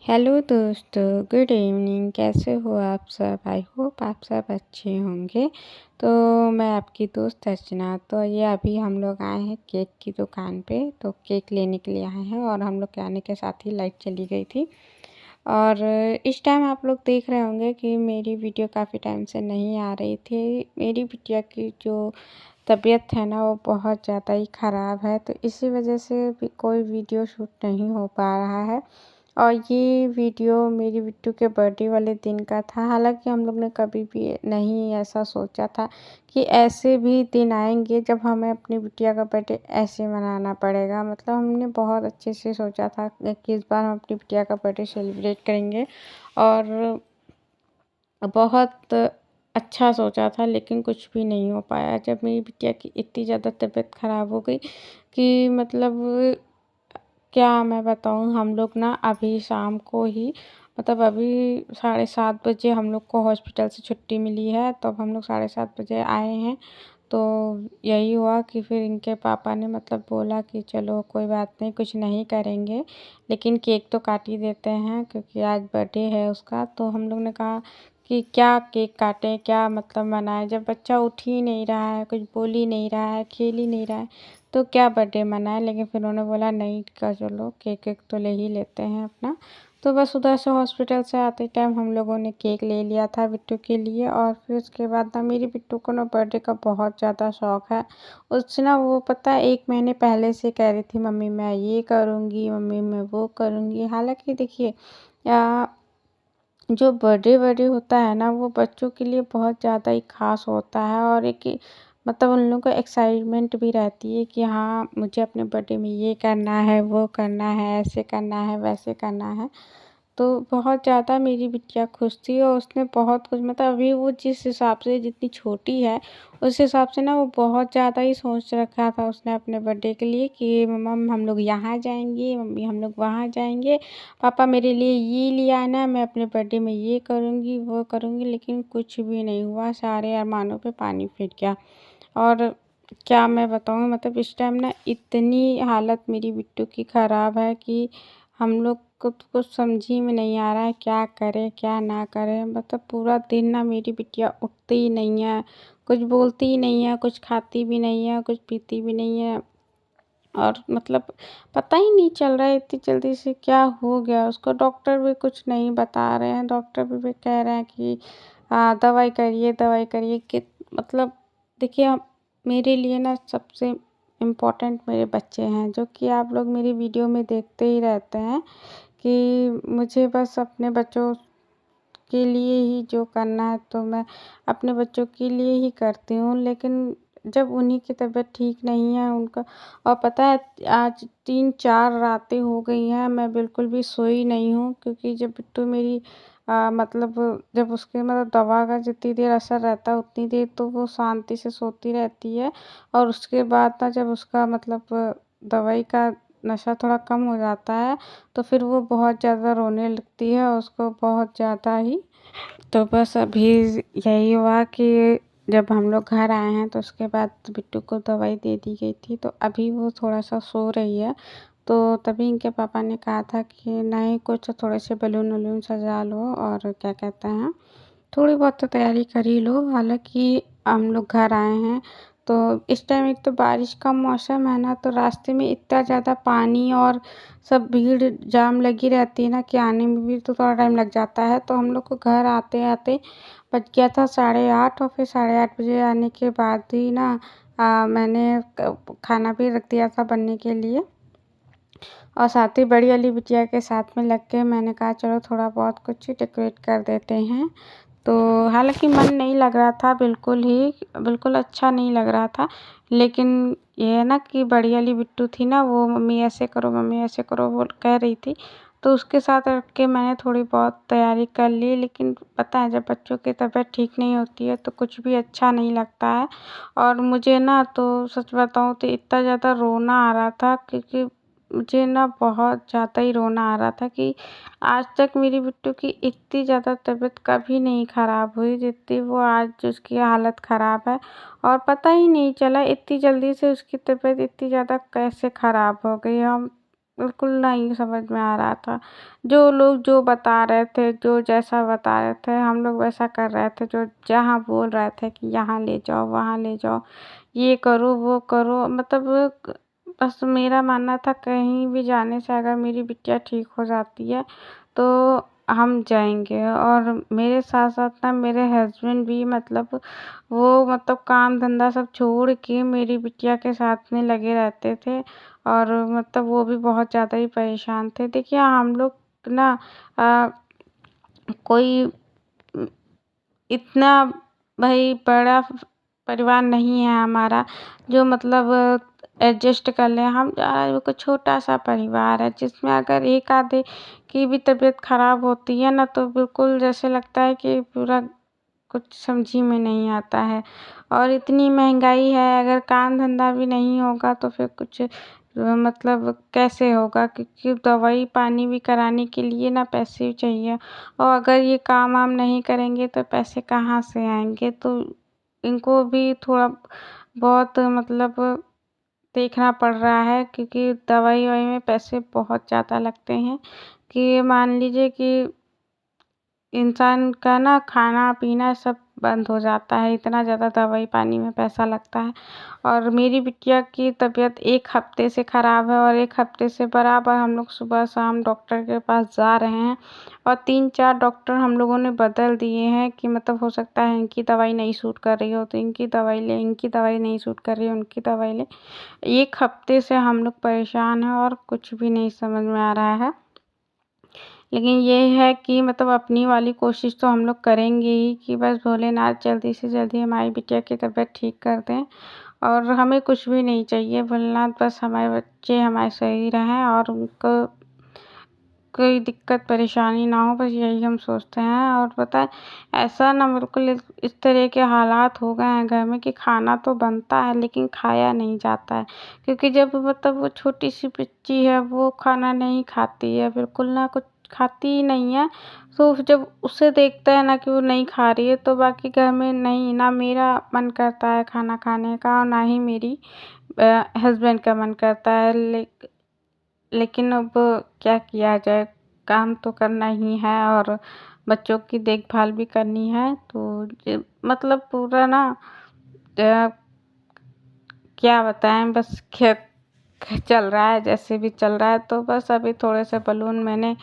Hello दोस्तों, good evening. कैसे हो आप सब? आई होप आप सब अच्छे होंगे। तो मैं आपकी दोस्त अर्चना। तो ये अभी हम लोग आए हैं केक की दुकान पे। तो केक लेने के लिए आए हैं और हम लोग के आने के साथ ही लाइट चली गई थी। और इस टाइम आप लोग देख रहे होंगे कि मेरी वीडियो काफ़ी टाइम से नहीं आ रही थी। मेरी बिटिया की जो तबीयत है ना, वो बहुत ज़्यादा ही ख़राब है, तो इसी वजह से भी कोई वीडियो शूट नहीं हो पा रहा है। और ये वीडियो मेरी बिट्टू के बर्थडे वाले दिन का था। हालांकि हम लोग ने कभी भी नहीं ऐसा सोचा था कि ऐसे भी दिन आएंगे जब हमें अपनी बिटिया का बर्थडे ऐसे मनाना पड़ेगा। मतलब हमने बहुत अच्छे से सोचा था कि इस बार हम अपनी बिटिया का बर्थडे सेलिब्रेट करेंगे और बहुत अच्छा सोचा था, लेकिन कुछ भी नहीं हो पाया। जब मेरी बिटिया की इतनी ज़्यादा तबीयत ख़राब हो गई कि मतलब क्या मैं बताऊँ। हम लोग ना अभी शाम को ही, मतलब अभी 7:30 बजे हम लोग को हॉस्पिटल से छुट्टी मिली है। तो अब हम लोग 7:30 बजे आए हैं। तो यही हुआ कि फिर इनके पापा ने मतलब बोला कि चलो कोई बात नहीं, कुछ नहीं करेंगे, लेकिन केक तो काट ही देते हैं क्योंकि आज बर्थडे है उसका। तो हम लोग ने कहा कि क्या केक काटें, क्या मतलब मनाएं, जब बच्चा उठ ही नहीं रहा है, कुछ बोल ही नहीं रहा है, खेल ही नहीं रहा है, तो क्या बर्थडे मनाएं। लेकिन फिर उन्होंने बोला नहीं का चलो केक केक तो ले ही लेते हैं अपना। तो बस उधर से हॉस्पिटल से आते टाइम हम लोगों ने केक ले लिया था बिट्टू के लिए। और फिर उसके बाद ना मेरी बिट्टू को ना बर्थडे का बहुत ज़्यादा शौक़ है। उससे ना वो पता है 1 महीने पहले से कह रही थी मम्मी मैं ये करूँगी, मम्मी मैं वो करूँगी। हालांकि देखिए जो बर्थडे होता है ना, वो बच्चों के लिए बहुत ज़्यादा ही ख़ास होता है। और एक मतलब उन लोगों को एक्साइटमेंट भी रहती है कि हाँ मुझे अपने बर्थडे में ये करना है, वो करना है, ऐसे करना है, वैसे करना है। तो बहुत ज़्यादा मेरी बिटिया खुश थी और उसने बहुत कुछ, मतलब अभी वो जिस हिसाब से जितनी छोटी है उस हिसाब से ना वो बहुत ज़्यादा ही सोच रखा था उसने अपने बर्थडे के लिए कि मम्मा हम लोग यहाँ जाएंगे, मम्मी हम लोग वहाँ जाएंगे, पापा मेरे लिए ये ले आना, मैं अपने बर्थडे में ये करूँगी वो करूँगी। लेकिन कुछ भी नहीं हुआ, सारे अरमानों पे पानी फिर गया। और क्या मैं बताऊँ, मतलब इस टाइम ना इतनी हालत मेरी बिट्टू की ख़राब है कि हम लोग को तो कुछ समझ ही में नहीं आ रहा है क्या करें क्या ना करें। मतलब पूरा दिन ना मेरी बिटिया उठती ही नहीं है, कुछ बोलती ही नहीं है, कुछ खाती भी नहीं है, कुछ पीती भी नहीं है। और मतलब पता ही नहीं चल रहा है इतनी जल्दी से क्या हो गया उसको। डॉक्टर भी कुछ नहीं बता रहे हैं, डॉक्टर भी कह रहे हैं कि दवाई करिए दवाई करिए कि मतलब देखिए मेरे लिए ना सबसे इम्पोर्टेंट मेरे बच्चे हैं, जो कि आप लोग मेरी वीडियो में देखते ही रहते हैं कि मुझे बस अपने बच्चों के लिए ही जो करना है तो मैं अपने बच्चों के लिए ही करती हूँ। लेकिन जब उन्हीं की तबीयत ठीक नहीं है उनका, और पता है आज 3-4 रातें हो गई हैं मैं बिल्कुल भी सोई नहीं हूँ, क्योंकि जब बिट्टू मेरी मतलब जब उसके मतलब दवा का जितनी देर असर रहता है उतनी देर तो वो शांति से सोती रहती है। और उसके बाद ना जब उसका मतलब दवाई का नशा थोड़ा कम हो जाता है तो फिर वो बहुत ज़्यादा रोने लगती है, उसको बहुत ज़्यादा ही। तो बस अभी यही हुआ कि जब हम लोग घर आए हैं तो उसके बाद बिट्टू को दवाई दे दी गई थी, तो अभी वो थोड़ा सा सो रही है। तो तभी इनके पापा ने कहा था कि नहीं कुछ थोड़े से बलून वलून सजा लो और क्या कहते हैं थोड़ी बहुत तो तैयारी कर ही लो। हालांकि हम लोग घर आए हैं तो इस टाइम एक तो बारिश का मौसम है ना, तो रास्ते में इतना ज़्यादा पानी और सब भीड़ जाम लगी रहती है ना कि आने में भी तो थोड़ा टाइम लग जाता है। तो हम लोग को घर आते आते बज गया था 8:30। और फिर 8:30 बजे आने के बाद ही ना मैंने खाना भी रख दिया था बनने के लिए। और साथ ही बड़ी वाली बिटिया के साथ में लग के मैंने कहा चलो थोड़ा बहुत कुछ डेकोरेट कर देते हैं। तो हालांकि मन नहीं लग रहा था, बिल्कुल अच्छा नहीं लग रहा था। लेकिन ये है ना कि बड़ी वाली बिट्टू थी ना, वो मम्मी ऐसे करो मम्मी ऐसे करो वो कह रही थी, तो उसके साथ रख के मैंने थोड़ी बहुत तैयारी कर ली। लेकिन पता है जब बच्चों की तबीयत ठीक नहीं होती है तो कुछ भी अच्छा नहीं लगता है। और मुझे ना तो सच बताऊँ तो इतना ज़्यादा रोना आ रहा था, क्योंकि मुझे ना बहुत ज़्यादा ही रोना आ रहा था कि आज तक मेरी बिट्टू की इतनी ज़्यादा तबीयत कभी नहीं ख़राब हुई जितनी वो आज उसकी हालत ख़राब है। और पता ही नहीं चला इतनी जल्दी से उसकी तबीयत इतनी ज़्यादा कैसे ख़राब हो गई। हम बिल्कुल नहीं समझ में आ रहा था। जो लोग जो बता रहे थे, जो जैसा बता रहे थे, हम लोग वैसा कर रहे थे। जो जहाँ बोल रहे थे कि यहाँ ले जाओ, वहाँ ले जाओ, ये करो, वो करो, मतलब बस मेरा मानना था कहीं भी जाने से अगर मेरी बिटिया ठीक हो जाती है तो हम जाएँगे। और मेरे साथ-साथ ना मेरे हस्बैंड भी मतलब वो मतलब काम-धंधा सब छोड़ के मेरी बिटिया के साथ में लगे रहते थे और मतलब वो भी बहुत ज़्यादा ही परेशान थे। देखिए हम लोग ना अ, कोई इतना भाई बड़ा परिवार नहीं है हमारा जो मतलब एडजस्ट कर लें। हम कोई छोटा-सा परिवार है जिसमें अगर एक आधे की भी तबीयत ख़राब होती है ना तो बिल्कुल जैसे लगता है कि पूरा कुछ समझ ही में नहीं आता है। और इतनी महँगाई है, अगर काम-धंधा भी नहीं होगा तो फिर कुछ मतलब कैसे होगा, क्योंकि दवाई पानी भी कराने के लिए ना पैसे चाहिए और अगर ये काम-वाम नहीं करेंगे तो पैसे कहाँ से आएँगे? तो इनको भी थोड़ा बहुत मतलब देखना पड़ रहा है, क्योंकि दवाई-ववाई में पैसे बहुत ज़्यादा लगते हैं। कि मान लीजिए कि इंसान का ना खाना-पीना सब बंद हो जाता है, इतना ज़्यादा दवाई-पानी में पैसा लगता है। और मेरी बिटिया की तबीयत 1 हफ़्ते से ख़राब है और 1 हफ़्ते से बराबर हम लोग सुबह-शाम डॉक्टर के पास जा रहे हैं और 3-4 डॉक्टर हम लोगों ने बदल दिए हैं कि मतलब हो सकता है इनकी दवाई नहीं सूट कर रही हो तो इनकी दवाई लें, इनकी दवाई नहीं सूट कर रही है, उनकी दवाई लें। 1 हफ़्ते से हम लोग परेशान हैं और कुछ भी नहीं समझ में आ रहा है। लेकिन ये है कि मतलब अपनी वाली कोशिश तो हम लोग करेंगे ही कि बस भोलेनाथ जल्दी से जल्दी हमारी बिटिया की तबीयत ठीक कर दें और हमें कुछ भी नहीं चाहिए। भोलेनाथ बस हमारे बच्चे हमारे सही रहें और उनको कोई दिक्कत परेशानी ना हो, बस यही हम सोचते हैं। और पता है ऐसा ना बिल्कुल इस तरह के हालात हो गए हैं घर में कि खाना तो बनता है लेकिन खाया नहीं जाता है, क्योंकि जब मतलब वो छोटी-सी बच्ची है वो खाना नहीं खाती है, बिल्कुल ना कुछ खाती ही नहीं है। तो जब उसे देखते हैं ना कि वो नहीं खा रही है तो बाकी घर में नहीं ना मेरा मन करता है खाना खाने का और ना ही मेरी हस्बैंड का मन करता है। लेकिन अब क्या किया जाए, काम तो करना ही है और बच्चों की देखभाल भी करनी है। तो मतलब पूरा ना अ, क्या बताएँ, बस चल रहा है जैसे भी चल रहा है। तो बस अभी थोड़े से बलून मैंने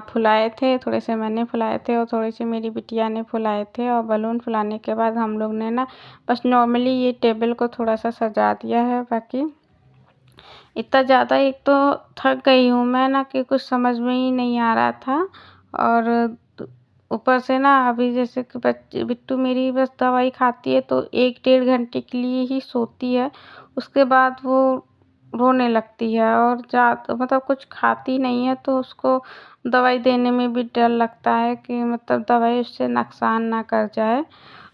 फुलाए थे, थोड़े से मैंने फुलाए थे और थोड़े से मेरी बिटिया ने फुलाए थे और बलून फुलाने के बाद हम लोग ने ना बस नॉर्मली ये टेबल को थोड़ा-सा सजा दिया है। बाकी इतना ज़्यादा एक तो थक गई हूँ मैं ना कि कुछ समझ में ही नहीं आ रहा था। और ऊपर से ना अभी जैसे कि बिट्टू मेरी बस दवाई खाती है तो 1 डेढ़ घंटे के लिए ही सोती है, उसके बाद वो रोने लगती है और मतलब कुछ खाती नहीं है तो उसको दवाई देने में भी डर लगता है कि मतलब दवाई उससे नुकसान ना कर जाए।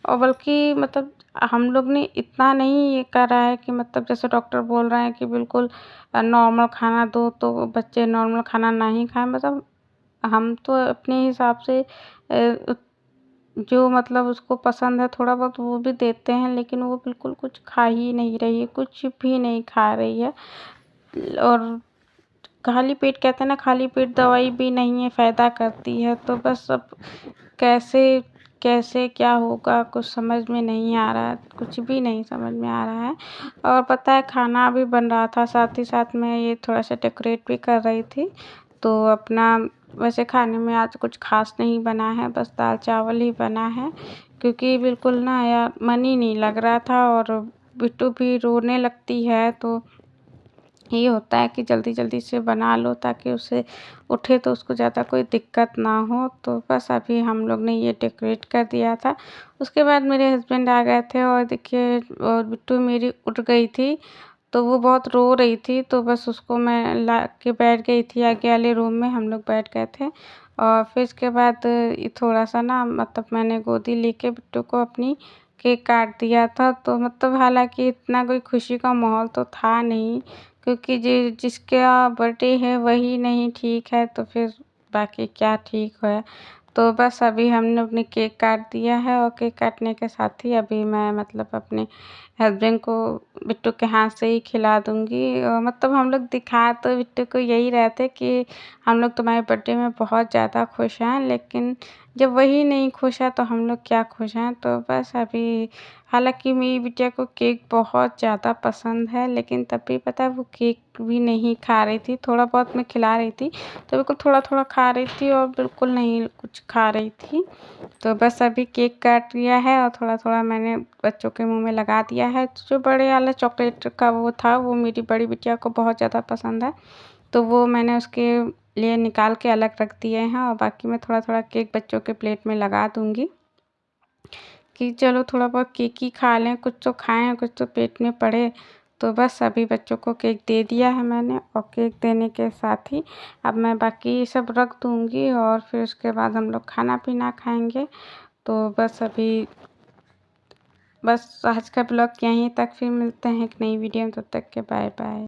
और बल्कि मतलब हम लोग ने इतना नहीं ये करा है कि मतलब जैसे डॉक्टर बोल रहे हैं कि बिल्कुल नॉर्मल खाना दो तो बच्चे नॉर्मल खाना नहीं खाएँ, मतलब हम तो अपने हिसाब से जो मतलब उसको पसंद है थोड़ा बहुत वो भी देते हैं, लेकिन वो बिल्कुल कुछ खा ही नहीं रही है, कुछ भी नहीं खा रही है। और खाली पेट कहते हैं ना, खाली पेट दवाई भी नहीं है फ़ायदा करती है। तो बस अब कैसे कैसे क्या होगा कुछ समझ में नहीं आ रहा है, कुछ भी नहीं समझ में आ रहा है। और पता है खाना भी बन रहा था, साथ ही साथ मैं ये थोड़ा-सा डेकोरेट भी कर रही थी। तो अपना वैसे खाने में आज कुछ ख़ास नहीं बना है, बस दाल-चावल ही बना है, क्योंकि बिल्कुल ना यार मन ही नहीं लग रहा था और बिट्टू भी रोने लगती है तो ये होता है कि जल्दी-जल्दी से बना लो ताकि उसे उठे तो उसको ज़्यादा कोई दिक्कत ना हो। तो बस अभी हम लोग ने ये डेकोरेट कर दिया था। उसके बाद मेरे हस्बैंड आ गए थे और देखिए और बिट्टू मेरी उठ गई थी, तो वो बहुत रो रही थी, तो बस उसको मैं ला के बैठ गई थी आगे वाले रूम में, हम लोग बैठ गए थे। और फिर इसके बाद ये थोड़ा-सा ना मतलब मैंने गोदी लेके बिट्टू को अपनी केक काट दिया था। तो मतलब हालाँकि इतना कोई खुशी का माहौल तो था नहीं, क्योंकि जिसका बर्थडे है वही नहीं ठीक है तो फिर बाकी क्या ठीक है। तो बस अभी हमने अपने केक काट दिया है और केक काटने के साथ ही अभी मैं मतलब अपने हस्बैंड को बिट्टू के हाथ से ही खिला दूँगी। मतलब हम लोग दिखा तो बिट्टू को यही रहे थे कि हम लोग तुम्हारे बर्थडे में बहुत ज़्यादा खुश हैं, लेकिन जब वही नहीं खुश है तो हम लोग क्या खुश हैं। तो बस अभी हालाँकि मेरी बिटिया को केक बहुत ज़्यादा पसंद है, लेकिन तब भी पता है वो केक भी नहीं खा रही थी। थोड़ा बहुत मैं खिला रही थी, तो बिल्कुल थोड़ा-थोड़ा खा रही थी और बिल्कुल नहीं कुछ खा रही थी। तो बस अभी केक काट लिया है और थोड़ा-थोड़ा मैंने बच्चों के मुँह में लगा दिया है। जो बड़े वाला चॉकलेट का वो था, वो मेरी बड़ी बिटिया को बहुत ज़्यादा पसंद है, तो वो मैंने उसके लिए निकाल के अलग रख दिए हैं और बाकी मैं थोड़ा-थोड़ा केक बच्चों के प्लेट में लगा दूँगी कि चलो थोड़ा बहुत केक ही खा लें, कुछ तो खाएँ, कुछ तो पेट में पड़े। तो बस अभी बच्चों को केक दे दिया है मैंने और केक देने के साथ ही अब मैं बाकी सब रख दूँगी और फिर उसके बाद हम लोग खाना-पीना खाएँगे। तो बस आज का ब्लॉग यहीं तक, फिर मिलते हैं एक नई वीडियो में, तब तक के बाय बाय।